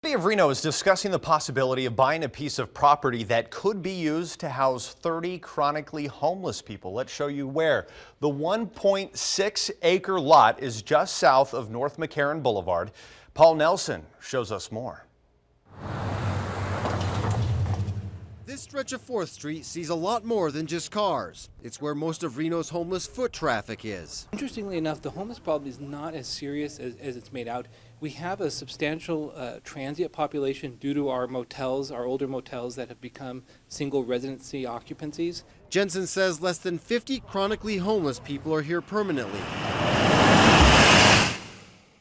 The city of Reno is discussing the possibility of buying a piece of property that could be used to house 30 chronically homeless people. Let's show you where. The 1.6-acre lot is just south of North McCarran Boulevard. Paul Nelson shows us more. This stretch of 4th Street sees a lot more than just cars. It's where most of Reno's homeless foot traffic is. Interestingly enough, the homeless problem is not as serious as it's made out. We have a substantial transient population due to our motels, our older motels that have become single residency occupancies. Jensen says less than 50 chronically homeless people are here permanently.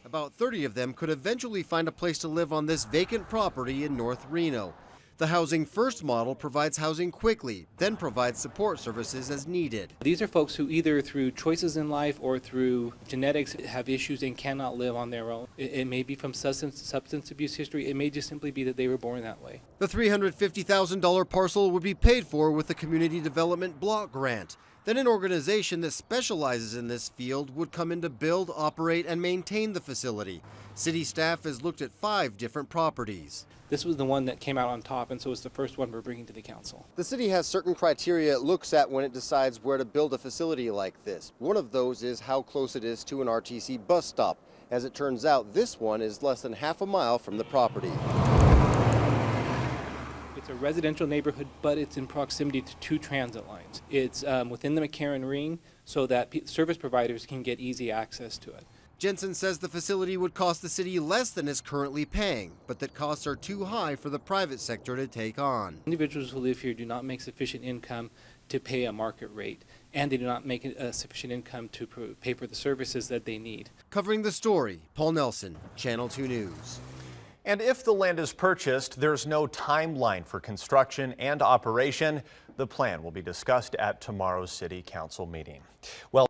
About 30 of them could eventually find a place to live on this vacant property in North Reno. The Housing First model provides housing quickly, then provides support services as needed. These are folks who either through choices in life or through genetics have issues and cannot live on their own. It may be from substance abuse history. It may just simply be that they were born that way. The $350,000 parcel would be paid for with the Community Development Block Grant. Then an organization that specializes in this field would come in to build, operate, and maintain the facility. City staff has looked at 5 different properties. This was the one that came out on top, and so it's the first one we're bringing to the council. The city has certain criteria it looks at when it decides where to build a facility like this. One of those is how close it is to an RTC bus stop. As it turns out, this one is less than half a mile from the property. It's a residential neighborhood, but it's in proximity to 2 transit lines. It's within the McCarran ring so that service providers can get easy access to it. Jensen says the facility would cost the city less than it's currently paying, but that costs are too high for the private sector to take on. Individuals who live here do not make sufficient income to pay a market rate, and they do not make sufficient income to pay for the services that they need. Covering the story, Paul Nelson, Channel 2 News. And if the land is purchased, there's no timeline for construction and operation. The plan will be discussed at tomorrow's city council meeting. Well,